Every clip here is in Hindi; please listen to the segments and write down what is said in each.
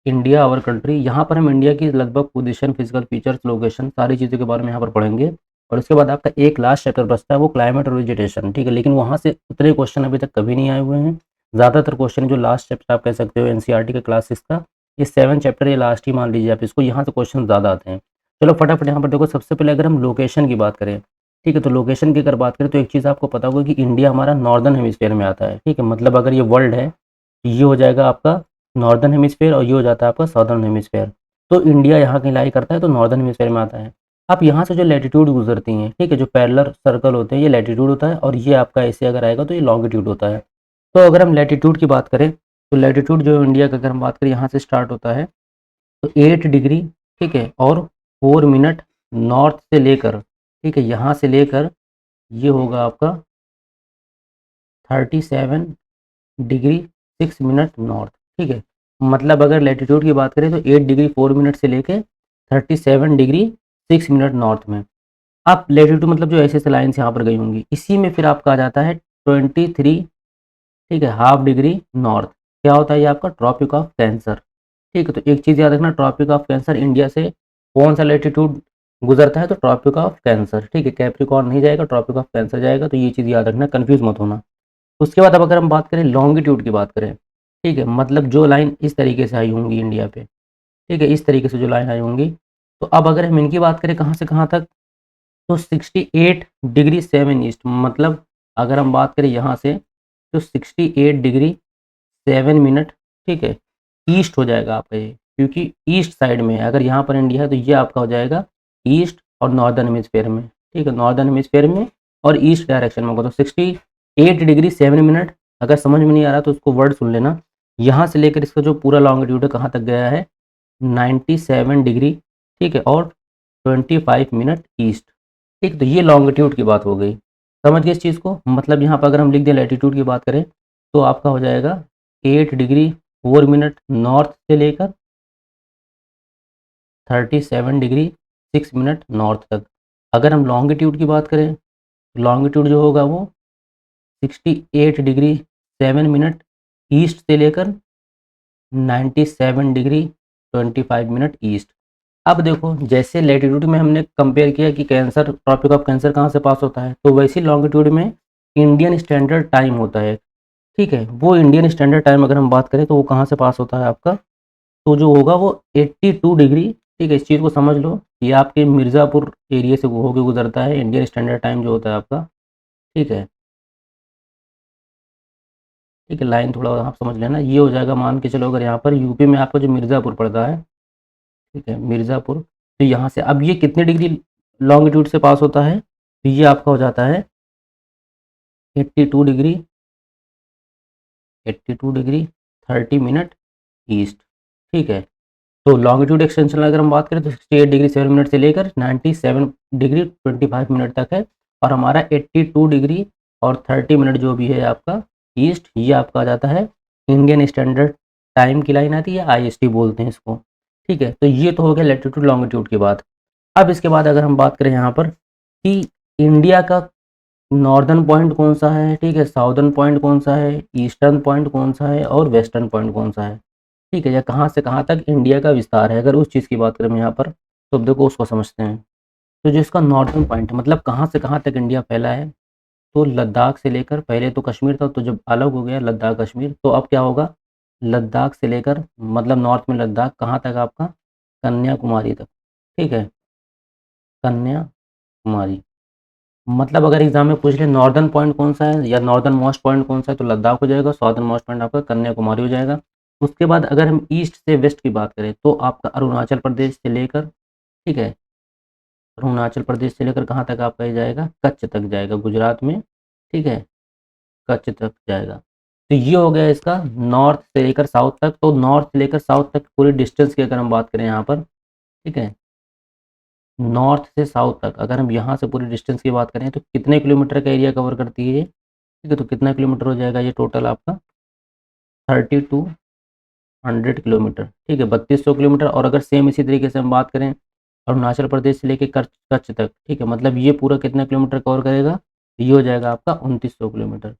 India our country. यहाँ पर हम इंडिया की लगभग पोजीशन, फिजिकल फीचर्स, लोकेशन, सारी चीज़ों के बारे में यहाँ पर पढ़ेंगे। और उसके बाद आपका एक लास्ट चैप्टर बचता है, वो क्लाइमेट और वेजिटेशन, ठीक है। लेकिन वहाँ से उतने क्वेश्चन अभी तक कभी नहीं आए हुए हैं। ज़्यादातर क्वेश्चन जो लास्ट चैप्टर आप कह सकते हो एनसीईआरटी के क्लास 6 का, ये 7 चैप्टर, ये लास्ट ही मान लीजिए आप इसको, यहाँ से क्वेश्चन ज़्यादा आते हैं। चलो फटाफट यहाँ पर देखो, सबसे पहले अगर हम लोकेशन की बात करें, ठीक है, तो लोकेशन की अगर बात करें तो एक चीज़ आपको पता होगा कि इंडिया हमारा नॉर्दर्न हेमिस्फीयर में आता है, ठीक है। मतलब अगर ये वर्ल्ड है, ये हो जाएगा आपका नॉर्दर्न हेमिस्फीयर और ये हो जाता है आपका साउदर्न हेमिस्फीयर। तो इंडिया यहाँ कहीं लाई करता है तो नॉर्दर्न हेमिस्फीयर में आता है। अब यहाँ से जो लैटिट्यूड गुजरती हैं, ठीक है, जो पैरेलल सर्कल होते हैं, ये लैटिट्यूड होता है, और ये आपका ऐसे अगर आएगा तो ये लॉन्गिट्यूड होता है। तो अगर हम लैटिट्यूड की बात करें तो लैटिट्यूड जो इंडिया का अगर हम बात करें यहाँ से स्टार्ट होता है तो 8 डिग्री, ठीक है, और 4 मिनट नॉर्थ से लेकर, ठीक है, यहाँ से लेकर ये होगा आपका 37 डिग्री 6 मिनट नॉर्थ, ठीक है। मतलब अगर लैटिट्यूड की बात करें तो 8 डिग्री 4 मिनट से लेके 37 डिग्री 6 मिनट नॉर्थ में। अब लैटिट्यूड मतलब जो ऐसे ऐसे लाइन्स यहाँ पर गई होंगी, इसी में फिर आपका आ जाता है 23, ठीक है, हाफ डिग्री नॉर्थ। क्या होता है ये आपका ट्रॉपिक ऑफ कैंसर, ठीक है। तो एक चीज़ याद रखना, ट्रॉपिक ऑफ कैंसर इंडिया से कौन सा लैटिट्यूड गुजरता है, तो ट्रॉपिक ऑफ कैंसर, ठीक है। कैप्रिकॉर्न नहीं जाएगा, ट्रॉपिक ऑफ कैंसर जाएगा, तो ये चीज़ याद रखना, कंफ्यूज मत होना। उसके बाद अब अगर हम बात करें लॉन्गिट्यूड की बात करें, ठीक है, मतलब जो लाइन इस तरीके से आई होंगी इंडिया पे, ठीक है, इस तरीके से जो लाइन आई होंगी, तो अब अगर हम इनकी बात करें कहाँ से कहाँ तक, तो 68 डिग्री 7 ईस्ट, मतलब अगर हम बात करें यहाँ से तो 68 डिग्री 7 मिनट, ठीक है, ईस्ट हो जाएगा आपका ये, क्योंकि ईस्ट साइड में है। अगर यहाँ पर इंडिया है तो ये आपका हो जाएगा ईस्ट और नॉर्दर्न हेमिस्फीयर में, ठीक है, नॉर्दर्न हेमिस्फीयर में और ईस्ट डायरेक्शन में होगा। तो 68 डिग्री 7 मिनट, अगर समझ में नहीं आ रहा तो उसको वर्ड सुन लेना। यहाँ से लेकर इसका जो पूरा लॉन्गिट्यूड है कहाँ तक गया है, 97 डिग्री, ठीक है, और 25 मिनट ईस्ट, ठीक। तो ये लॉन्गिट्यूड की बात हो गई, समझ गए इस चीज़ को। मतलब यहाँ पर अगर हम लिख दें लैटिट्यूड की बात करें तो आपका हो जाएगा 8 डिग्री 4 मिनट नॉर्थ से लेकर 37 डिग्री 6 मिनट नॉर्थ तक। अगर हम लॉन्गिट्यूड की बात करें, लॉन्गिट्यूड जो होगा वो 68 डिग्री 7 मिनट ईस्ट से लेकर 97 डिग्री 25 मिनट ईस्ट। अब देखो, जैसे लैटिट्यूड में हमने कंपेयर किया कि कैंसर, ट्रॉपिक ऑफ कैंसर कहाँ से पास होता है, तो वैसे लॉन्गिट्यूड में इंडियन स्टैंडर्ड टाइम होता है, ठीक है। वो इंडियन स्टैंडर्ड टाइम अगर हम बात करें तो वो कहाँ से पास होता है आपका, तो जो होगा वो 82 डिग्री, ठीक है। इस चीज़ को समझ लो, ये आपके मिर्ज़ापुर एरिया से वो होके गुजरता है इंडियन स्टैंडर्ड टाइम जो होता है आपका, ठीक है। ठीक है, लाइन थोड़ा आप समझ लेना, ये हो जाएगा, मान के चलो अगर यहाँ पर यूपी में आपका जो मिर्ज़ापुर पड़ता है, ठीक है, मिर्ज़ापुर, तो यहाँ से अब ये कितने डिग्री लॉन्गिट्यूड से पास होता है, तो ये आपका हो जाता है 82 डिग्री, 82 डिग्री 30 मिनट ईस्ट, ठीक है। तो लॉन्गिट्यूड एक्सटेंशन अगर हम बात करें तो 68 डिग्री 7 मिनट से लेकर 97 डिग्री 25 मिनट तक है, और हमारा 82 डिग्री और 30 मिनट जो भी है आपका ईस्ट, ये आपका आ जाता है इंडियन स्टैंडर्ड टाइम की लाइन आती है, आईएसटी बोलते हैं इसको, ठीक है। तो ये तो हो गया लैटिट्यूड लॉन्गिट्यूड की बात। अब इसके बाद अगर हम बात करें यहाँ पर कि इंडिया का नॉर्दर्न पॉइंट कौन सा है, ठीक है, साउदर्न पॉइंट कौन सा है, ईस्टर्न पॉइंट कौन सा है और वेस्टर्न पॉइंट कौन सा है, ठीक है, या कहाँ से कहाँ तक इंडिया का विस्तार है, अगर उस चीज़ की बात करें यहाँ पर, तो अब देखो उसको समझते हैं। तो जो इसका नॉर्दर्न पॉइंट है, मतलब कहाँ से कहाँ तक इंडिया फैला है, तो लद्दाख से लेकर, पहले तो कश्मीर था, तो जब अलग हो गया लद्दाख कश्मीर, तो अब क्या होगा, लद्दाख से लेकर, मतलब नॉर्थ में लद्दाख, कहाँ तक आपका, कन्याकुमारी तक, ठीक है, कन्याकुमारी। मतलब अगर एग्जाम में पूछ ले नॉर्दर्न पॉइंट कौन सा है या नॉर्दर्न मोस्ट पॉइंट कौन सा है, तो लद्दाख हो जाएगा, साउदर्न मोस्ट पॉइंट आपका कन्याकुमारी हो जाएगा। उसके बाद अगर हम ईस्ट से वेस्ट की बात करें तो आपका अरुणाचल प्रदेश से लेकर, ठीक है, अरुणाचल प्रदेश से लेकर कहाँ तक आपका ये जाएगा, कच्छ तक जाएगा गुजरात में, ठीक है, कच्छ तक जाएगा। तो ये हो गया इसका नॉर्थ से लेकर साउथ तक। तो नॉर्थ से लेकर साउथ तक पूरी डिस्टेंस की अगर हम बात करें यहाँ पर, ठीक है, नॉर्थ से साउथ तक अगर हम यहाँ से पूरी डिस्टेंस की बात करें तो कितने किलोमीटर का एरिया कवर करती है ये, ठीक है। तो कितना किलोमीटर हो जाएगा ये टोटल आपका, 3200 किलोमीटर, ठीक है, 3200 किलोमीटर। और अगर सेम इसी तरीके से हम बात करें अरुणाचल प्रदेश से लेके कच्छ कच्छ तक, ठीक है, मतलब ये पूरा कितना किलोमीटर कवर करेगा, ये हो जाएगा आपका 2900 किलोमीटर।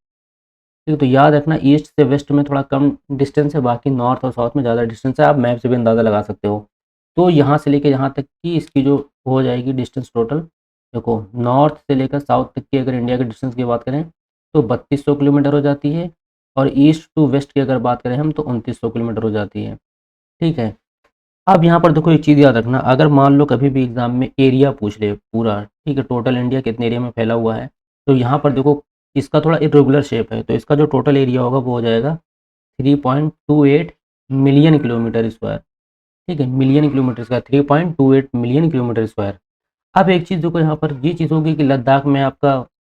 ठीक है, तो याद रखना ईस्ट से वेस्ट में थोड़ा कम डिस्टेंस है, बाकी नॉर्थ और साउथ में ज़्यादा डिस्टेंस है, आप मैप से भी अंदाज़ा लगा सकते हो। तो यहाँ से लेके यहाँ तक की इसकी जो हो जाएगी डिस्टेंस टोटल, देखो नॉर्थ से लेकर साउथ तक की अगर इंडिया के डिस्टेंस की बात करें तो 3200 किलोमीटर हो जाती है, और ईस्ट टू वेस्ट की अगर बात करें हम तो 2900 किलोमीटर हो जाती है। ठीक है, अब यहाँ पर देखो एक चीज़ याद रखना, अगर मान लो कभी भी एग्जाम में एरिया पूछ ले पूरा, ठीक है, टोटल इंडिया कितने एरिया में फैला हुआ है, तो यहाँ पर देखो इसका थोड़ा इरेगुलर शेप है, तो इसका जो टोटल एरिया होगा वो हो जाएगा 3.28 मिलियन किलोमीटर स्क्वायर। ठीक है, million kilometre square, 3.28 million kilometre square. अब एक चीज़ देखो यहाँ पर ये चीज़ होगी कि लद्दाख में आपका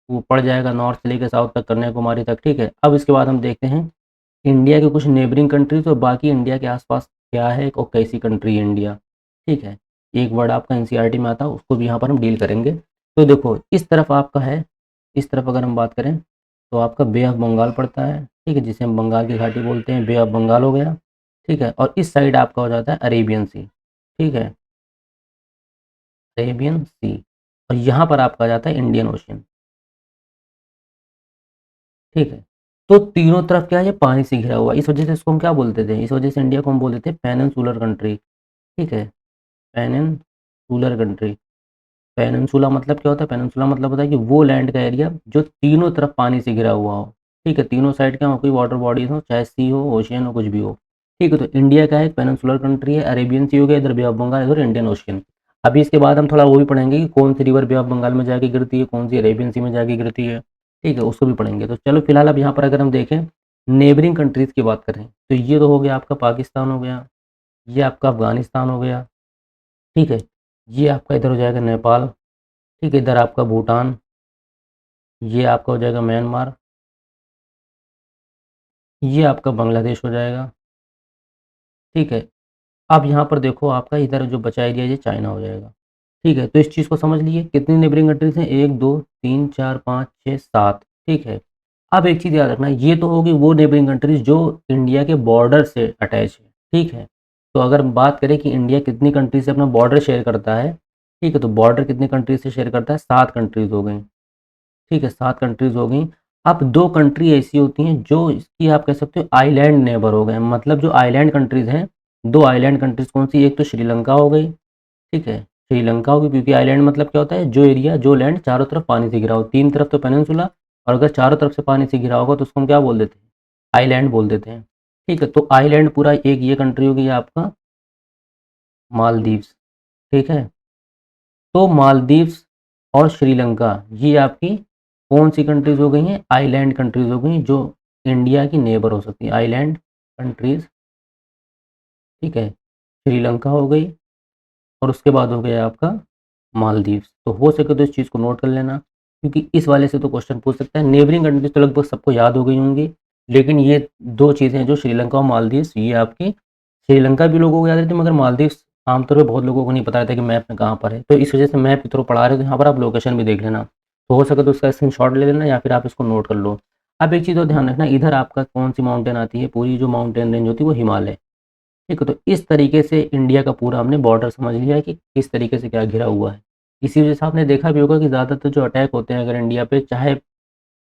वो पड़ जाएगा नॉर्थ से लेकर साउथ तक, कन्याकुमारी तक। ठीक है, अब इसके बाद हम देखते हैं इंडिया के कुछ नेबरिंग कंट्रीज और बाकी इंडिया के आसपास क्या है और कैसी कंट्री है इंडिया। ठीक है, एक वर्ड आपका एनसीईआरटी में आता है, उसको भी यहाँ पर हम डील करेंगे। तो देखो इस तरफ आपका है, इस तरफ अगर हम बात करें तो आपका बे ऑफ बंगाल पड़ता है। ठीक है, जिसे हम बंगाल की घाटी बोलते हैं, बे ऑफ बंगाल हो गया। ठीक है, और इस साइड आपका हो जाता है अरेबियन सी। ठीक है, अरेबियन सी, और यहाँ पर आपका आ जाता है इंडियन ओशियन। ठीक है, तो तीनों तरफ क्या है, ये पानी से घिरा हुआ है, इस वजह से इसको हम क्या बोलते थे, इस वजह से इंडिया को हम बोलते थे पेनिनसुलर कंट्री। ठीक है, पेनिनसुलर कंट्री। पेनिनसुला मतलब क्या होता है, पेनिनसुला मतलब होता है कि वो लैंड का एरिया जो तीनों तरफ पानी से घिरा हुआ हो। ठीक है, तीनों साइड क्या हो, कोई वाटर बॉडीज हो, चाहे सी हो, ओशियन हो, कुछ भी हो। ठीक है, तो इंडिया का एक पेनिनसुलर कंट्री है, अरेबियन सी हो गया, इधर बे ऑफ बंगाल, इधर इंडियन ओशियन। अभी इसके बाद हम थोड़ा वो भी पढ़ेंगे कि कौन सी रिवर बे ऑफ बंगाल में जाके गिरती है, कौन सी अरेबियन सी में जाके गिरती है। ठीक है, उसको भी पढ़ेंगे। तो चलो फिलहाल अब यहाँ पर अगर हम देखें नेबरिंग कंट्रीज़ की बात करें तो ये तो हो गया आपका पाकिस्तान हो गया, ये आपका अफगानिस्तान हो गया। ठीक है, ये आपका इधर हो जाएगा नेपाल। ठीक है, इधर आपका भूटान, ये आपका हो जाएगा म्यांमार, ये आपका बांग्लादेश हो जाएगा। ठीक है, अब यहाँ पर देखो आपका इधर जो बचा एरिया ये चाइना हो जाएगा। ठीक है, तो इस चीज़ को समझ लिए कितनी नेबरिंग कंट्रीज हैं, 1 2 3 4 5 6 7। ठीक है, अब एक चीज़ याद रखना, ये तो होगी वो नेबरिंग कंट्रीज जो इंडिया के बॉर्डर से अटैच है। ठीक है, तो अगर हम बात करें कि इंडिया कितनी कंट्रीज से अपना बॉर्डर शेयर करता है, ठीक है, तो बॉर्डर कितनी कंट्रीज से शेयर करता है, 7 कंट्रीज हो गई। ठीक है, 7 कंट्रीज हो गई। अब 2 कंट्री ऐसी होती हैं जो इसकी आप कह सकते हो आइलैंड नेबर हो गए, मतलब जो आइलैंड कंट्रीज हैं, 2 आइलैंड कंट्रीज कौन सी, एक तो श्रीलंका हो गई। ठीक है, श्रीलंका होगी, क्योंकि आइलैंड मतलब क्या होता है, जो एरिया जो लैंड चारों तरफ पानी से घिरा हो, तीन तरफ तो पेनिनसुला, और अगर चारों तरफ से पानी से घिरा होगा तो उसको हम क्या बोल देते हैं, आइलैंड बोल देते हैं। ठीक है, तो आइलैंड पूरा एक ये कंट्री होगी आपका मालदीव्स। ठीक है, तो मालदीव्स और श्रीलंका ये आपकी कौन सी कंट्रीज हो गई हैं, आइलैंड कंट्रीज हो गई जो इंडिया की नेबर हो सकती है, आइलैंड कंट्रीज। ठीक है, श्रीलंका हो गई, और उसके बाद हो गया आपका मालदीव्स। तो हो सके तो इस चीज़ को नोट कर लेना, क्योंकि इस वाले से तो क्वेश्चन पूछ सकता है। नेबरिंग कंट्रीज तो लगभग सबको याद हो गई होंगी, लेकिन ये दो चीज़ें जो श्रीलंका और मालदीव्स, ये आपकी श्रीलंका भी लोगों को याद रहती है, मगर मालदीव्स आमतौर पर बहुत लोगों को नहीं पता रहता कि मैप में कहाँ पर है, तो इस वजह से मैप के थ्रू पढ़ा रहे हो, तो यहाँ पर आप लोकेशन भी देख लेना। तो हो सके तो उसका स्क्रीनशॉट ले लेना या फिर आप इसको नोट कर लो। अब एक चीज़ और ध्यान रखना, इधर आपका कौन सी माउंटेन आती है, पूरी जो माउंटेन रेंज होती है वो हिमालय। ठीक है, तो इस तरीके से इंडिया का पूरा हमने बॉर्डर समझ लिया है कि किस तरीके से क्या घिरा हुआ है। इसी वजह से आपने देखा भी होगा कि ज़्यादातर जो अटैक होते हैं अगर इंडिया पे, चाहे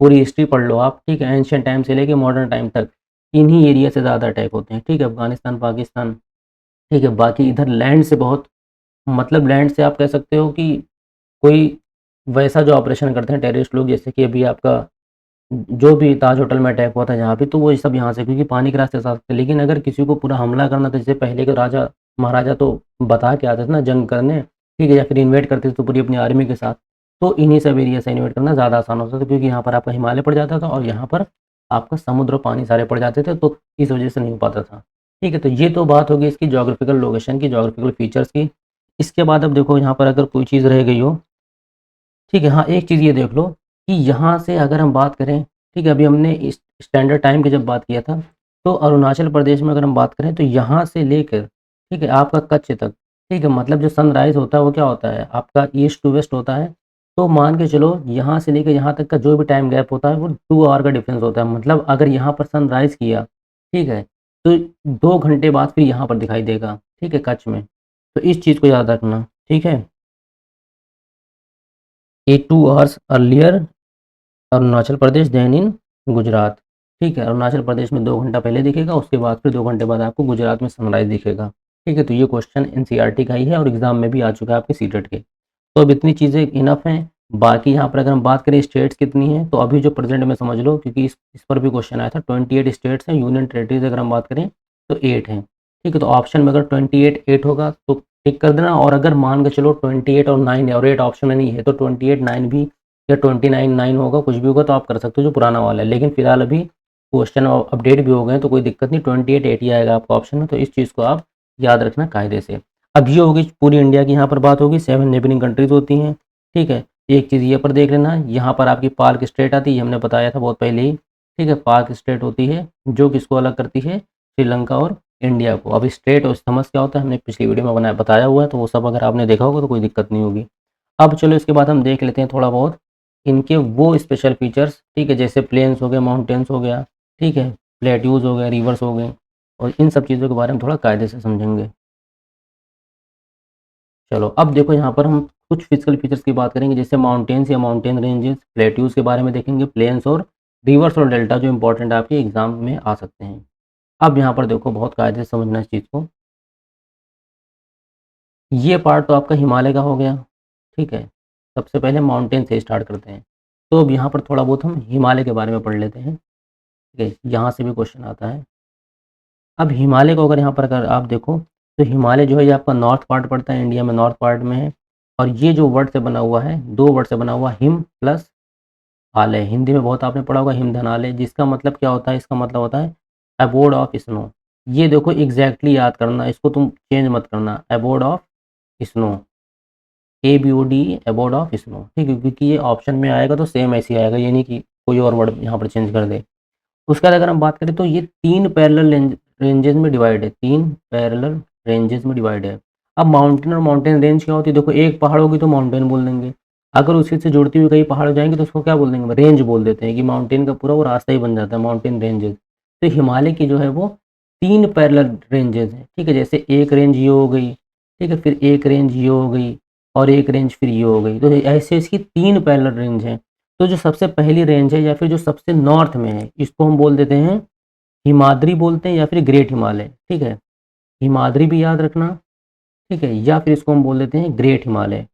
पूरी हिस्ट्री पढ़ लो आप, ठीक है, एंशियंट टाइम से लेके मॉडर्न टाइम तक, इन्हीं एरिया से ज़्यादा अटैक होते हैं। ठीक है, अफगानिस्तान, पाकिस्तान। ठीक है, बाकी इधर लैंड से बहुत, मतलब लैंड से आप कह सकते हो कि कोई वैसा जो ऑपरेशन करते हैं टेररिस्ट लोग, जैसे कि अभी आपका जो भी ताज होटल में अटैक हुआ था जहाँ पे, तो वो ये सब यहाँ से, क्योंकि पानी के रास्ते से आ सकते हैं। लेकिन अगर किसी को पूरा हमला करना था, जैसे पहले के राजा महाराजा तो बता के आते थे ना जंग करने, ठीक है, या फिर इन्वेट करते थे तो पूरी अपनी आर्मी के साथ, तो इन्हीं सब एरिया से इन्वेट करना ज़्यादा आसान होता था, क्योंकि यहाँ पर आपका हिमालय पड़ जाता था और यहाँ पर आपका समुद्र और पानी सारे पड़ जाते थे, तो इस वजह से नहीं हो पाता था। ठीक है, तो ये तो बात होगी इसकी जोग्राफिकल लोकेशन की, जोग्राफिकल फीचर्स की। इसके बाद अब देखो यहाँ पर अगर कोई चीज़ रह गई हो, ठीक है, हाँ, एक चीज़ ये देख लो कि यहाँ से अगर हम बात करें, ठीक है, अभी हमने इस स्टैंडर्ड टाइम की जब बात किया था, तो अरुणाचल प्रदेश में अगर हम बात करें तो यहाँ से लेकर, ठीक है, आपका कच्छ तक, ठीक है, मतलब जो सनराइज़ होता है वो क्या होता है आपका ईस्ट टू वेस्ट होता है। तो मान के चलो यहाँ से लेकर यहाँ तक का जो भी टाइम गैप होता है वो 2 आवर का डिफरेंस होता है, मतलब अगर यहाँ पर सनराइज़ किया, ठीक है, तो 2 घंटे बाद फिर यहाँ पर दिखाई देगा, ठीक है, कच्छ में। तो इस चीज़ को याद रखना। ठीक है, ये 2 hours earlier Arunachal Pradesh then in Gujarat. ठीक है, अरुणाचल प्रदेश में 2 घंटा पहले दिखेगा, उसके बाद फिर 2 घंटे बाद आपको गुजरात में सनराइज़ दिखेगा। ठीक है, तो ये क्वेश्चन एनसीईआरटी का ही है और एग्ज़ाम में भी आ चुका है आपके सीटेट के। तो अब इतनी चीज़ें इनफ हैं। बाकी यहाँ पर अगर हम बात करें स्टेट्स कितनी हैं, तो अभी जो प्रेज़ेंट में समझ लो, क्योंकि इस पर भी क्वेश्चन आया था। 28 स्टेट्स हैं, यूनियन टेरिटरीज़ अगर हम बात करें तो 8 हैं। ठीक है, तो ऑप्शन में अगर 28 8 होगा तो टिक कर देना, और अगर मान के चलो 28 और 9 है और 8 ऑप्शन में नहीं है, तो 28 9 भी या 29 9 होगा, कुछ भी होगा तो आप कर सकते हो जो पुराना वाला है। लेकिन फिलहाल अभी क्वेश्चन अपडेट भी हो गए हैं तो कोई दिक्कत नहीं, 28 8 ही आएगा आपका ऑप्शन में, तो इस चीज़ को आप याद रखना कायदे से। अब ये होगी पूरी इंडिया की यहाँ पर बात होगी, 7 नेबरिंग कंट्रीज़ होती हैं। ठीक है, एक चीज़ ये पर देख लेना, यहाँ पर आपकी पार्क स्टेट आती है, हमने बताया था बहुत पहले ही। ठीक है, पार्क स्टेट होती है जो किसको अलग करती है, श्रीलंका और इंडिया को। अब स्टेट और समझ क्या होता है हमने पिछली वीडियो में बताया हुआ है, तो वो सब अगर आपने देखा होगा तो कोई दिक्कत नहीं होगी। अब चलो इसके बाद हम देख लेते हैं थोड़ा बहुत इनके वो स्पेशल फीचर्स। ठीक है, जैसे प्लेन्स हो गए, माउंटेन्स हो गया, ठीक है, प्लेट्यूज हो गए, रिवर्स हो गए, और इन सब चीज़ों के बारे में थोड़ा कायदे से समझेंगे। चलो अब देखो यहाँ पर हम कुछ फिजिकल फीचर्स की बात करेंगे, जैसे माउंटेन्स या माउंटेन रेंजेस, प्लेट्यूज के बारे में देखेंगे, प्लेन्स और रिवर्स और डेल्टा जो इंपॉर्टेंट आपके एग्जाम में आ सकते हैं। अब यहाँ पर देखो बहुत कायदे से समझना इस चीज़ को। ये पार्ट तो आपका हिमालय का हो गया। ठीक है, सबसे पहले माउंटेन से स्टार्ट करते हैं। तो अब यहाँ पर थोड़ा बहुत हम हिमालय के बारे में पढ़ लेते हैं। ठीक है, यहाँ से भी क्वेश्चन आता है। अब हिमालय को अगर यहाँ पर अगर आप देखो, तो हिमालय जो है ये आपका नॉर्थ पार्ट पड़ता है, इंडिया में नॉर्थ पार्ट में है। और ये जो वर्ड से बना हुआ है, 2 वर्ड से बना हुआ, हिम प्लस आलय। हिंदी में बहुत आपने पढ़ा होगा हिमधनालय, जिसका मतलब क्या होता है, इसका मतलब होता है अबोर्ड ऑफ स्नो। ये देखो एग्जैक्टली याद करना, इसको तुम चेंज मत करना, abode of snow, ABOD, abode of snow. ठीक है, क्योंकि ये ऑप्शन में आएगा तो सेम ऐसे ही आएगा, ये नहीं कि कोई और वर्ड यहाँ पर चेंज कर दे। उसके बाद अगर हम बात करें तो ये 3 पैरेलल रेंजेस में डिवाइड है, 3 पैरेलल रेंजेस में डिवाइड है। अब माउंटेन और माउंटेन रेंज क्या होती है, देखो एक पहाड़ होगी तो माउंटेन बोल देंगे, अगर उसी से जुड़ती हुई कई पहाड़ हो जाएंगे तो उसको क्या बोल देंगे, रेंज बोल देते हैं, कि माउंटेन का पूरा वो रास्ता ही बन जाता है माउंटेन रेंजेस। तो हिमालय की जो है वो 3 पैरेलल रेंजेस हैं। ठीक है, जैसे एक रेंज ये हो गई, ठीक है, फिर एक रेंज ये हो गई, और एक रेंज फिर ये हो गई, तो ऐसे इसकी 3 पैरेलल रेंज हैं। तो जो सबसे पहली रेंज है या फिर जो सबसे नॉर्थ में है, इसको हम बोल देते हैं हिमाद्री बोलते हैं, या फिर ग्रेट हिमालय। ठीक है, हिमाद्री भी याद रखना। ठीक है, या फिर इसको हम बोल देते हैं ग्रेट हिमालय।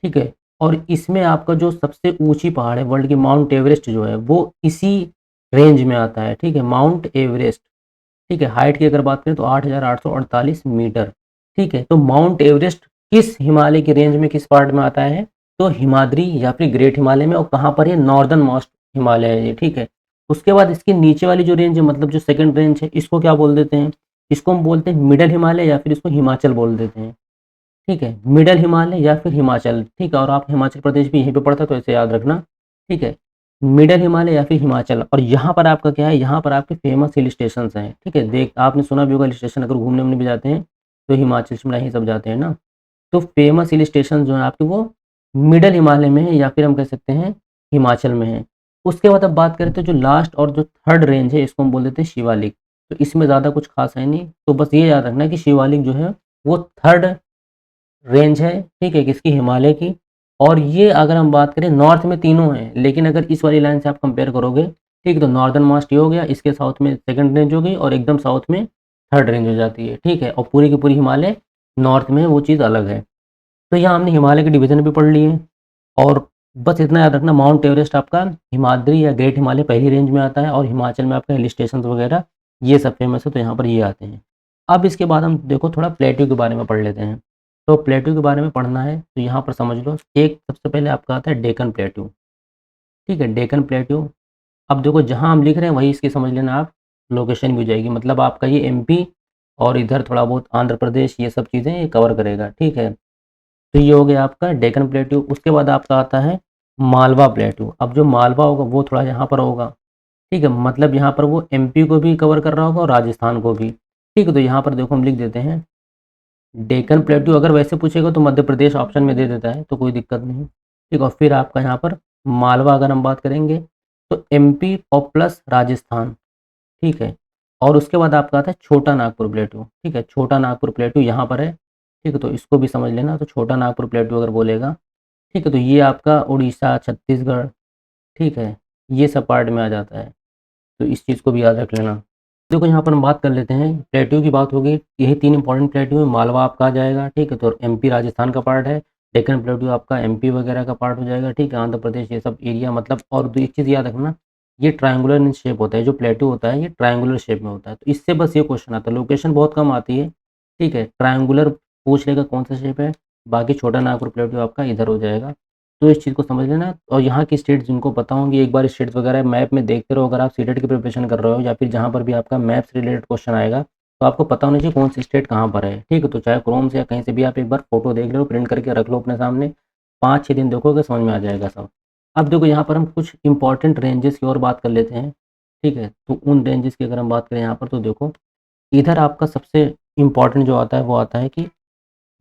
ठीक है, और इसमें आपका जो सबसे ऊंची पहाड़ है वर्ल्ड की, माउंट एवरेस्ट जो है वो इसी रेंज में आता है। ठीक है, माउंट एवरेस्ट। ठीक है, हाइट की अगर बात करें तो 8,848 मीटर। ठीक है, तो माउंट एवरेस्ट किस हिमालय की रेंज में किस पार्ट में आता है, तो हिमाद्री या फिर ग्रेट हिमालय में, और कहाँ पर है, नॉर्दर्न मोस्ट हिमालय है ये। ठीक है, उसके बाद इसके नीचे वाली जो रेंज है, मतलब जो सेकंड रेंज है, इसको क्या बोल देते हैं, इसको हम बोलते हैं मिडल हिमालय, या फिर इसको हिमाचल बोल देते हैं। ठीक है, मिडल हिमालय या फिर हिमाचल। ठीक है, और आप हिमाचल प्रदेश भी यहीं पे पड़ता है तो इसे याद रखना। ठीक है, मिडल हिमालय या फिर हिमाचल। और यहाँ पर आपका क्या है, यहाँ पर आपके फेमस हिल स्टेशन हैं। ठीक है, देख आपने सुना भी होगा, हिल स्टेशन अगर घूमने उमने भी जाते हैं तो हिमाचल शिमला ही सब जाते हैं ना। तो फेमस हिल स्टेशन जो है आपके वो मिडल हिमालय में है, या फिर हम कह सकते हैं हिमाचल में है। उसके बाद अब बात करें तो जो लास्ट और जो थर्ड रेंज है, इसको हम बोल देते हैं शिवालिक। तो इसमें ज़्यादा कुछ खास है नहीं, तो बस ये याद रखना कि शिवालिक जो है वो थर्ड रेंज है। ठीक है, किसकी, हिमालय की। और ये अगर हम बात करें नॉर्थ में तीनों हैं, लेकिन अगर इस वाली लाइन से आप कंपेयर करोगे, ठीक है, तो नॉर्दर्न मोस्ट ये हो गया, इसके साउथ में सेकंड रेंज हो गई, और एकदम साउथ में थर्ड रेंज हो जाती है। ठीक है, और पूरी की पूरी हिमालय नॉर्थ में है, वो चीज़ अलग है। तो यहाँ हमने हिमालय के डिवीजन भी पढ़ लिए। और बस इतना याद रखना, माउंट एवरेस्ट आपका हिमाद्री या ग्रेट हिमालय पहली रेंज में आता है, और हिमाचल में आपका हिल स्टेशन वगैरह ये सब फेमस है, तो यहाँ पर ये आते हैं। अब इसके बाद हम देखो थोड़ा प्लेट्यू के बारे में पढ़ लेते हैं। तो प्लेट्यू के बारे में पढ़ना है तो यहाँ पर समझ लो, एक सबसे पहले आपका आता है डेक्कन प्लेट्यू। ठीक है, डेक्कन प्लेट्यू। अब देखो जहाँ हम लिख रहे हैं वही इसकी समझ लेना आप, लोकेशन भी हो जाएगी, मतलब आपका ये MP और इधर थोड़ा बहुत आंध्र प्रदेश, ये सब चीज़ें ये कवर करेगा। ठीक है, तो ये हो गया आपका डेक्कन प्लेट्यू। उसके बाद आपका आता है मालवा प्लेट्यू। अब जो मालवा होगा वो थोड़ा यहाँ पर होगा। ठीक है, मतलब यहाँ पर वो MP को भी कवर कर रहा होगा और राजस्थान को भी। ठीक है, तो यहाँ पर देखो हम लिख देते हैं डेक्कन प्लेट्यू। अगर वैसे पूछेगा तो मध्य प्रदेश ऑप्शन में दे देता है, तो कोई दिक्कत नहीं। ठीक, और फिर आपका यहाँ पर मालवा अगर हम बात करेंगे तो MP और प्लस राजस्थान। ठीक है, और उसके बाद आपका आता है छोटा नागपुर प्लेट्यू। ठीक है, छोटा नागपुर प्लेट्यू यहाँ पर है। ठीक है, तो इसको भी समझ लेना, तो छोटा नागपुर प्लेट्यू अगर बोलेगा, ठीक है, तो ये आपका उड़ीसा, छत्तीसगढ़, ठीक है, ये सब पार्ट में आ जाता है। तो इस चीज़ को भी याद रख लेना। देखो यहाँ पर हम बात कर लेते हैं, प्लेट्यू की बात होगी, यही 3 इंपॉर्टेंट प्लेट्यू है। मालवा आपका आ जाएगा, ठीक है, तो एमपी राजस्थान का पार्ट है। डेक्कन प्लेट्यू आपका एमपी वगैरह का पार्ट हो जाएगा, ठीक है, आंध्र प्रदेश ये सब एरिया मतलब। और एक चीज़ याद रखना, ये ट्रायंगुलर इन शेप होता है, जो प्लेट्यू होता है ये ट्रायंगुलर शेप में होता है, तो इससे बस ये क्वेश्चन आता है। लोकेशन बहुत कम आती है, ठीक है, ट्रायंगुलर पूछ लेगा कौन सा शेप है, बाकी छोटा नागपुर प्लेट्यू आपका इधर हो जाएगा। तो इस चीज़ को समझ लेना। और यहाँ की स्टेट्स जिनको पता होंगी, एक बार स्टेट्स वगैरह मैप में देखते रहो। अगर आप सीटेट की प्रिपरेशन कर रहे हो या फिर जहाँ पर भी आपका मैप से रिलेटेड क्वेश्चन आएगा, तो आपको पता होना चाहिए कौन सी स्टेट कहाँ पर है, ठीक है। तो चाहे क्रोम से या कहीं से भी आप एक बार फोटो देख लो, प्रिंट करके रख लो अपने सामने, 5-6 दिन देखोगे समझ में आ जाएगा सब। अब देखो यहाँ पर हम कुछ इंपॉर्टेंट रेंजेस की और बात कर लेते हैं, ठीक है। तो उन रेंजेस की अगर हम बात करें यहाँ पर, तो देखो इधर आपका सबसे इम्पॉर्टेंट जो आता है वो आता है कि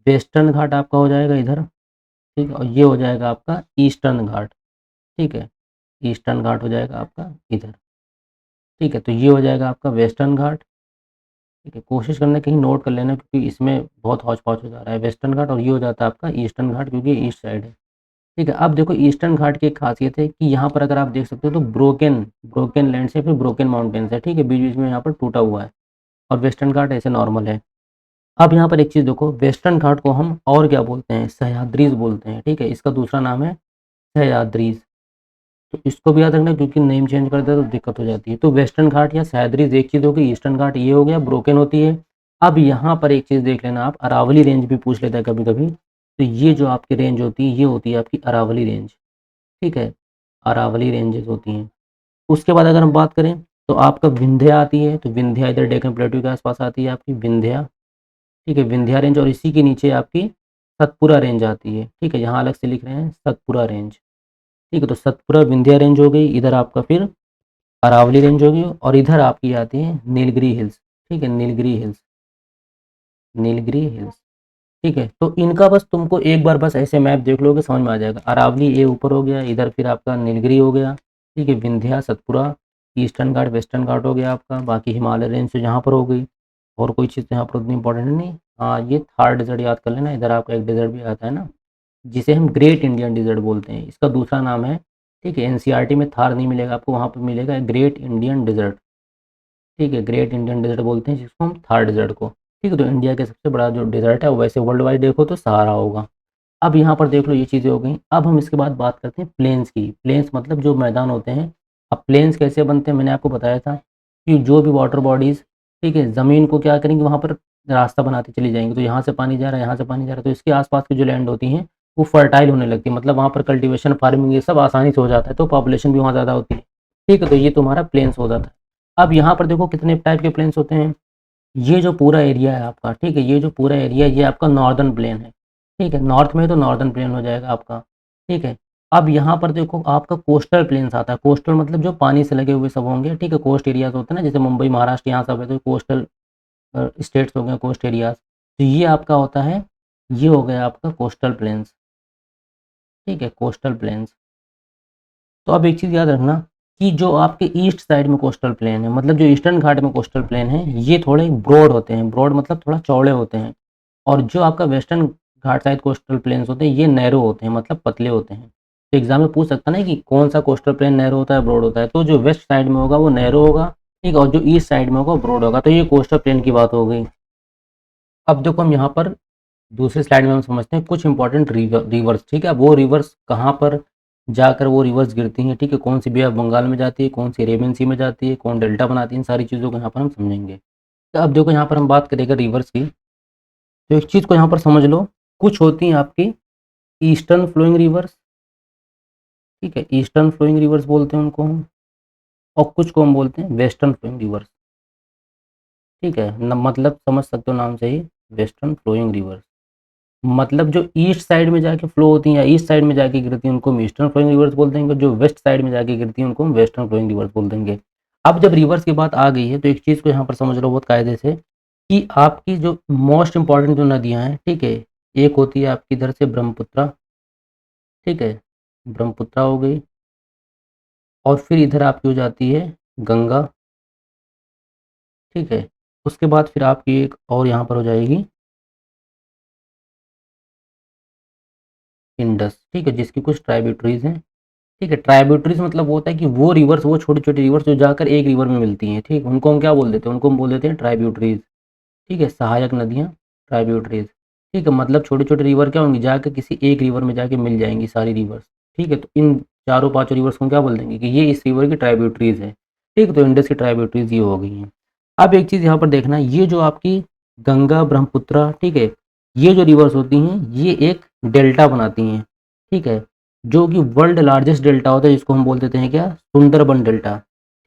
वेस्टर्न घाट आपका हो जाएगा इधर, ठीक है, और ये हो जाएगा आपका ईस्टर्न घाट, ठीक है, ईस्टर्न घाट हो जाएगा आपका इधर, ठीक है। तो ये हो जाएगा आपका वेस्टर्न घाट, ठीक है। कोशिश करना कहीं नोट कर लेना, क्योंकि इसमें बहुत हौच पौच हो जा रहा है। वेस्टर्न घाट, और ये हो जाता है आपका ईस्टर्न घाट, क्योंकि ईस्ट साइड है, ठीक है। अब देखो ईस्टर्न घाट की एक खासियत है कि यहाँ पर अगर आप देख सकते हो तो ब्रोकन ब्रोकन लैंड से फिर ब्रोकन माउंटेन्स है, ठीक है, बीच बीच में यहाँ पर टूटा हुआ है। और वेस्टर्न घाट ऐसे नॉर्मल है। अब यहाँ पर एक चीज़ देखो, वेस्टर्न घाट को हम और क्या बोलते हैं, सह्याद्रीज बोलते हैं, ठीक है, इसका दूसरा नाम है सह्याद्रीज। तो इसको भी याद रखना, क्योंकि नेम चेंज कर दे तो दिक्कत हो जाती है। तो वेस्टर्न घाट या सह्याद्रीज एक चीज़ होगी, ईस्टर्न घाट ये हो गया, ब्रोकन होती है। अब यहाँ पर एक चीज़ देख लेना आप, अरावली रेंज भी पूछ लेता है कभी कभी। तो ये जो आपकी रेंज होती है, ये होती है आपकी अरावली रेंज, ठीक है, अरावली रेंजेस होती हैं। उसके बाद अगर हम बात करें, तो आपका विंध्या आती है, तो विंध्या इधर डेक्कन प्लेटू के आसपास आती है आपकी विंध्या, ठीक है, विंध्या रेंज। और इसी के नीचे आपकी सतपुरा रेंज आती है, ठीक है, यहाँ अलग से लिख रहे हैं सतपुरा रेंज, ठीक है। तो सतपुरा विंध्या रेंज हो गई, इधर आपका फिर अरावली रेंज होगी, और इधर आपकी आती है नीलगिरी हिल्स, ठीक है, नीलगिरी हिल्स, नीलगिरी हिल्स, ठीक है। तो इनका बस तुमको एक बार बस ऐसे मैप देख लोगे समझ में आ जाएगा। अरावली ये ऊपर हो गया, इधर फिर आपका नीलगिरी हो गया, ठीक है, विंध्या सतपुरा, ईस्टर्न घाट वेस्टर्न घाट हो गया आपका, बाकी हिमालय रेंज तो यहाँ पर हो गई। और कोई चीज़ तो यहाँ पर उतनी इंपॉर्टेंट नहीं। हाँ, ये थार डेजर्ट याद कर लेना, इधर आपका एक डेजर्ट भी आता है ना, जिसे हम ग्रेट इंडियन डेजर्ट बोलते हैं, इसका दूसरा नाम है, ठीक है। एनसीईआरटी में थार नहीं मिलेगा आपको, वहाँ पर मिलेगा ग्रेट इंडियन डेजर्ट, ठीक है, ग्रेट इंडियन डेजर्ट बोलते हैं जिसको हम थार डेजर्ट को, ठीक है। तो इंडिया के सबसे बड़ा जो डेजर्ट है, वैसे वर्ल्ड वाइड देखो तो सहारा होगा। अब यहाँ पर देख लो ये चीज़ें हो गई। अब हम इसके बाद बात करते हैं प्लेन्स की। प्लेन्स मतलब जो मैदान होते हैं। अब प्लेन्स कैसे बनते हैं, मैंने आपको बताया था कि जो भी वाटर बॉडीज़, ठीक है, ज़मीन को क्या करेंगे, वहाँ पर रास्ता बनाते चली जाएंगी। तो यहाँ से पानी जा रहा है, यहाँ से पानी जा रहा है, तो इसके आसपास की जो लैंड होती हैं वो फर्टाइल होने लगती है, मतलब वहाँ पर कल्टीवेशन फार्मिंग ये सब आसानी से हो जाता है, तो पॉपुलेशन भी वहाँ ज़्यादा होती है, ठीक है। तो ये तुम्हारा प्लेन्स हो जाता है। अब यहाँ पर देखो कितने टाइप के प्लेन्स होते हैं। ये जो पूरा एरिया है आपका, ठीक है, ये जो पूरा एरिया ये आपका नॉर्दर्न प्लेन है, ठीक है, नॉर्थ में तो नॉर्दर्न प्लेन हो जाएगा आपका, ठीक है। अब यहाँ पर देखो आपका कोस्टल प्लेन्स आता है। कोस्टल मतलब जो पानी से लगे हुए सब होंगे, ठीक है, कोस्ट एरियाज होते हैं ना, जैसे मुंबई महाराष्ट्र यहाँ सब है, तो कोस्टल स्टेट्स हो गए, कोस्ट एरियाज। तो ये आपका होता है, ये हो गया आपका कोस्टल प्लेन्स, ठीक है, कोस्टल प्लेन्स। तो अब एक चीज़ याद रखना कि जो आपके ईस्ट साइड में कोस्टल प्लेन है, मतलब जो ईस्टर्न घाट में कोस्टल प्लेन है, ये थोड़े ब्रॉड होते हैं, ब्रॉड मतलब थोड़ा चौड़े होते हैं। और जो आपका वेस्टर्न घाट साइड कोस्टल प्लेन्स होते हैं, ये नैरो होते हैं, मतलब पतले होते हैं। तो एग्जाम में पूछ सकता है ना कि कौन सा कोस्टल प्लेन नैरो होता है, ब्रॉड होता है। तो जो वेस्ट साइड में होगा वो नैरो होगा, ठीक है, और जो ईस्ट साइड में होगा ब्रॉड होगा। तो ये कोस्टल प्लेन की बात हो गई। अब देखो हम यहाँ पर दूसरे स्लाइड में हम समझते हैं कुछ इंपॉर्टेंट रिवर्स, ठीक है। वो रिवर्स कहाँ पर जाकर वो रिवर्स गिरती हैं, ठीक है, कौन सी बे ऑफ बंगाल में जाती है, कौन सी अरेबियन सी में जाती है, कौन डेल्टा बनाती है, इन सारी चीज़ों को यहाँ पर हम समझेंगे। तो अब देखो यहाँ पर हम बात करेंगे रिवर्स की। तो एक चीज़ को यहाँ पर समझ लो, कुछ होती हैं आपकी ईस्टर्न फ्लोइंग रिवर्स, ठीक है, ईस्टर्न फ्लोइंग रिवर्स बोलते हैं उनको हम। और कुछ को हम बोलते हैं वेस्टर्न फ्लोइंग रिवर्स, ठीक है, मतलब समझ सकते हो नाम से ही, वेस्टर्न फ्लोइंग रिवर्स। मतलब जो ईस्ट साइड में जाके फ्लो होती हैं या ईस्ट साइड में जाके गिरती हैं उनको हम ईस्टर्न फ्लोइंग रिवर्स बोल देंगे, जो वेस्ट साइड में जाके गिरती हैं उनको हम वेस्टर्न फ्लोइंग रिवर्स बोल देंगे। अब जब रिवर्स की बात आ गई है, तो एक चीज़ को यहाँ पर समझ लो बहुत कायदे से, कि आपकी जो मोस्ट इंपॉर्टेंट जो नदियाँ हैं, ठीक है, एक होती है आपकी इधर से ब्रह्मपुत्रा, ठीक है, ब्रह्मपुत्रा हो गई। और फिर इधर आपकी हो जाती है गंगा, ठीक है। उसके बाद फिर आपकी एक और यहाँ पर हो जाएगी इंडस, ठीक है, जिसकी कुछ ट्राइब्यूटरीज हैं, ठीक है। ट्राइब्यूटरीज मतलब वो होता है कि वो रिवर्स, वो छोटी छोटी रिवर्स जो जाकर एक रिवर में मिलती हैं, ठीक, उनको हम क्या बोल देते हैं, उनको हम बोल देते हैं ट्राइब्यूटरीज। ठीक है, सहायक नदियाँ, ट्राइब्यूटरीज। ठीक है, मतलब छोटे छोटे रिवर क्या होंगी, जाकर किसी एक रिवर में जाके मिल जाएंगी सारी रिवर्स। ठीक है, तो इन चारों पांचों रिवर्स को क्या बोल देंगे कि ये इस रिवर की ट्राइब्यूटरीज है। ठीक है, तो इंडस की ट्राइब्यूटरीज ये हो गई हैं। अब एक चीज़ यहाँ पर देखना, ये जो आपकी गंगा ब्रह्मपुत्रा, ठीक है, ये जो रिवर्स होती हैं ये एक डेल्टा बनाती हैं। ठीक है, जो कि वर्ल्ड लार्जेस्ट डेल्टा होता है, जिसको हम बोल देते हैं क्या, सुंदरबन डेल्टा।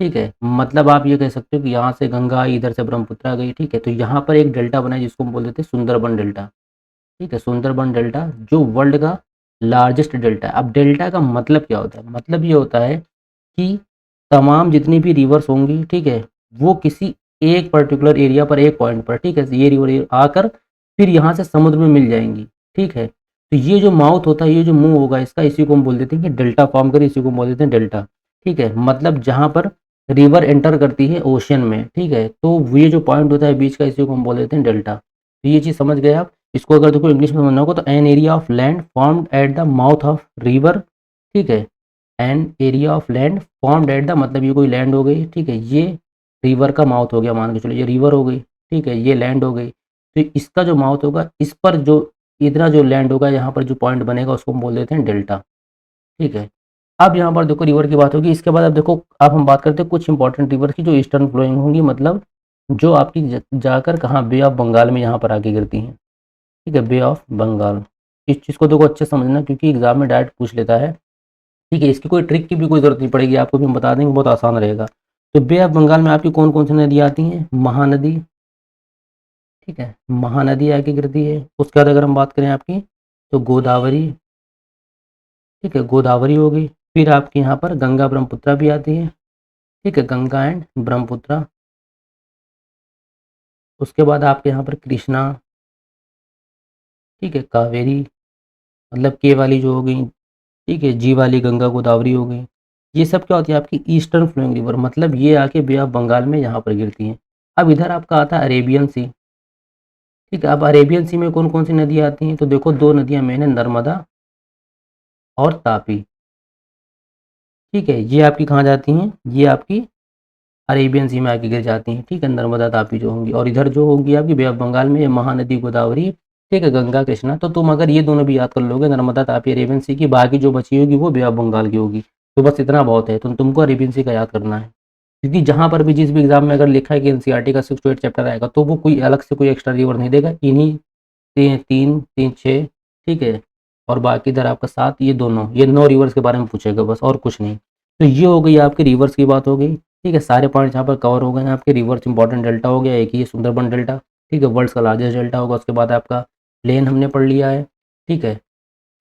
ठीक है, मतलब आप ये कह सकते हो कि यहाँ से गंगा आई, इधर से ब्रह्मपुत्रा गई। ठीक है, तो यहाँ पर एक डेल्टा बना है जिसको हम बोल देते हैं सुंदरबन डेल्टा। ठीक है, सुंदरबन डेल्टा जो वर्ल्ड का लार्जेस्ट डेल्टा है। अब डेल्टा का मतलब क्या होता है, मतलब ये होता है कि तमाम जितनी भी रिवर्स होंगी, ठीक है, वो किसी एक पर्टिकुलर एरिया पर, एक पॉइंट पर, ठीक है, ये रिवर आकर फिर यहाँ से समुद्र में मिल जाएंगी। ठीक है, तो ये जो माउथ होता है, ये जो मुंह होगा इसका, इसी को हम बोल देते हैं कि डेल्टा फॉर्म करे, इसी को हम बोल देते हैं डेल्टा। ठीक है, मतलब जहाँ पर रिवर एंटर करती है ओशियन में। ठीक है, तो ये जो पॉइंट होता है बीच का, इसी को हम बोल देते हैं डेल्टा। तो ये चीज़ समझ गए आप। इसको अगर देखो इंग्लिश में समझना होगा तो an area of land formed at the mouth of river. ठीक है, an area of land formed at the, मतलब ये कोई लैंड हो गई। ठीक है, ये रिवर का माउथ हो गया, मान के चलो ये रिवर हो गई। ठीक है, ये लैंड हो गई, तो इसका जो माउथ होगा, इस पर जो इतना जो लैंड होगा, यहाँ पर जो पॉइंट बनेगा उसको हम बोल देते हैं डेल्टा। ठीक है, अब यहाँ पर देखो रिवर की बात होगी। इसके बाद अब देखो, अब हम बात करते हैं कुछ इंपॉर्टेंट रिवर की जो ईस्टर्न फ्लोइंग होंगी, मतलब जो आपकी जाकर कहाँ, बे ऑफ बंगाल में यहाँ पर आके गिरती हैं। ठीक है, बे ऑफ बंगाल। इस चीज़ को देखो अच्छे से समझना, क्योंकि एग्जाम में डायरेक्ट पूछ लेता है। ठीक है, इसकी कोई ट्रिक की भी कोई ज़रूरत नहीं पड़ेगी, आपको भी हम बता देंगे, बहुत आसान रहेगा। तो बे ऑफ बंगाल में आपकी कौन कौन सी नदी आती हैं, महानदी। ठीक है, महानदी आके गिरती है। उसके बाद अगर हम बात करें आपकी, तो गोदावरी। ठीक है, गोदावरी हो गई। फिर आपके यहाँ पर गंगा ब्रह्मपुत्रा भी आती है। ठीक है, गंगा एंड ब्रह्मपुत्रा। उसके बाद आपके यहाँ पर कृष्णा। ठीक है, कावेरी, मतलब के वाली जो हो गई। ठीक है, जी वाली गंगा गोदावरी हो गई। ये सब क्या होती है आपकी ईस्टर्न फ्लोइंग रिवर, मतलब ये आके बे ऑफ बंगाल में यहाँ पर गिरती हैं। अब इधर आपका आता है अरेबियन सी। ठीक है, अब अरेबियन सी में कौन कौन सी नदियाँ आती हैं, तो देखो दो नदियाँ मेन है, नर्मदा और तापी। ठीक है, ये आपकी कहाँ जाती हैं, ये आपकी अरेबियन सी में आके गिर जाती हैं। ठीक है, नर्मदा तापी जो होंगी, और इधर जो होंगी आपकी बे ऑफ बंगाल में, ये महानदी गोदावरी। ठीक है, गंगा कृष्णा। तो तुम अगर ये दोनों भी याद कर लोगे, नर्मदा तापी अरेबियन सी की, बाकी जो बची होगी वो बे ऑफ बंगाल की होगी। तो बस इतना बहुत है, तुमको अरेबियन सी का याद करना है। क्योंकि जहाँ पर भी जिस भी एग्जाम में अगर लिखा है कि एनसीईआरटी का 6 to 8 चैप्टर आएगा, तो वो कोई अलग से कोई एक्स्ट्रा रिवर नहीं देगा, इन्हीं तीन तीन छः। ठीक है, और बाकी इधर आपका 7, ये दोनों, ये 9 रिवर्स के बारे में पूछेगा बस, और कुछ नहीं। तो ये हो गई आपकी रिवर्स की बात हो गई। ठीक है, सारे पॉइंट्स यहाँ पर कवर हो गए हैं आपके। रिवर्स इंपॉर्टेंट डेल्टा हो गया, एक ही सुंदरबन डेल्टा। ठीक है, वर्ल्ड का लार्जेस्ट डेल्टा होगा। उसके बाद आपका प्लेन हमने पढ़ लिया है। ठीक है,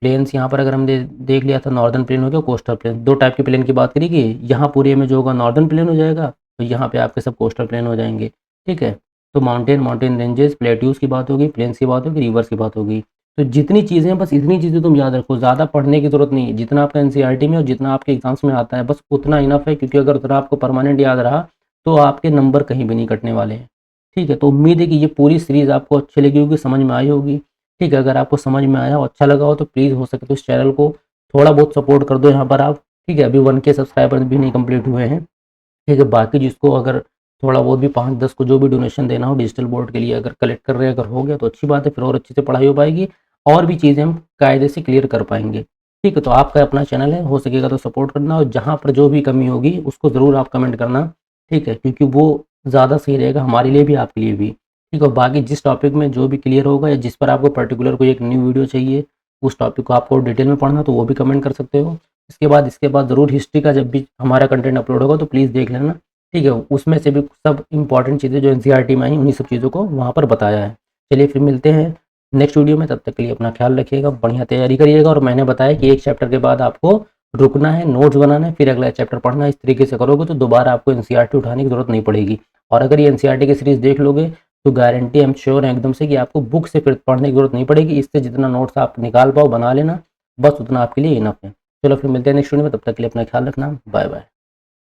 प्लेन्स यहाँ पर अगर हम देख लिया था, नॉर्दर्न प्लेन हो गया, कोस्टल प्लेन। दो टाइप के प्लेन की बात करेगी, यहाँ पूरे में जो होगा नॉर्दर्न प्लेन हो जाएगा, तो यहाँ पे आपके सब कोस्टल प्लेन हो जाएंगे। ठीक है, तो माउंटेन रेंजेस, प्लेट्यूज की बात होगी, प्लेन्स की बात होगी, रिवर्स की बात होगी। तो जितनी चीज़ें हैं, बस इतनी चीज़ें तुम याद रखो, ज़्यादा पढ़ने की जरूरत नहीं है। जितना आपका एनसीईआरटी में और जितना आपके एग्जाम्स में आता है, बस उतना इनफ है। क्योंकि अगर उतना आपको परमानेंट याद रहा, तो आपके नंबर कहीं भी नहीं कटने वाले हैं। ठीक है, तो उम्मीद है कि ये पूरी सीरीज़ आपको अच्छी लगी होगी, समझ में आई होगी। ठीक है, अगर आपको समझ में आया हो, अच्छा लगा हो, तो प्लीज़ हो सके तो इस चैनल को थोड़ा बहुत सपोर्ट कर दो यहाँ पर आप। ठीक है, अभी 1K सब्सक्राइबर भी नहीं कंप्लीट हुए हैं। ठीक है, बाकी जिसको अगर थोड़ा बहुत भी 5-10 को जो भी डोनेशन देना हो डिजिटल बोर्ड के लिए, अगर कलेक्ट कर रहे हैं, अगर हो गया तो अच्छी बात है, फिर और अच्छे से पढ़ाई हो पाएगी, और भी चीज़ें हम कायदे से क्लियर कर पाएंगे। ठीक है, तो आपका अपना चैनल है, हो सकेगा तो सपोर्ट करना, और जहाँ पर जो भी कमी होगी उसको ज़रूर आप कमेंट करना। ठीक है, क्योंकि वो ज़्यादा सही रहेगा हमारे लिए भी, आपके लिए भी। ठीक है, बाकी जिस टॉपिक में जो भी क्लियर होगा, या जिस पर आपको पर्टिकुलर कोई एक न्यू वीडियो चाहिए, उस टॉपिक को आपको डिटेल में पढ़ना, तो वो भी कमेंट कर सकते हो। इसके बाद ज़रूर हिस्ट्री का जब भी हमारा कंटेंट अपलोड होगा, तो प्लीज़ देख लेना। ठीक है, उसमें से भी सब इंपॉर्टेंट चीज़ें जो एनसीईआरटी में आई, उन्हीं सब चीज़ों को वहाँ पर बताया है। चलिए फिर मिलते हैं नेक्स्ट वीडियो में, तब तक के लिए अपना ख्याल रखिएगा, बढ़िया तैयारी करिएगा। और मैंने बताया कि एक चैप्टर के बाद आपको रुकना है, नोट्स बनाना है, फिर अगला चैप्टर पढ़ना है। इस तरीके से करोगे तो दोबारा आपको एनसीईआरटी उठाने की जरूरत नहीं पड़ेगी। और अगर ये एनसीईआरटी की सीरीज देख लोगे, तो गारंटी हम श्योर हैं एकदम से कि आपको बुक से फिर पढ़ने की जरूरत नहीं पड़ेगी। इससे जितना नोट्स आप निकाल पाओ बना लेना, बस उतना आपके लिए इनफ है। चलो फिर मिलते हैं नेक्स्ट वीडियो में, तब तक के लिए अपना ख्याल रखना, बाय बाय।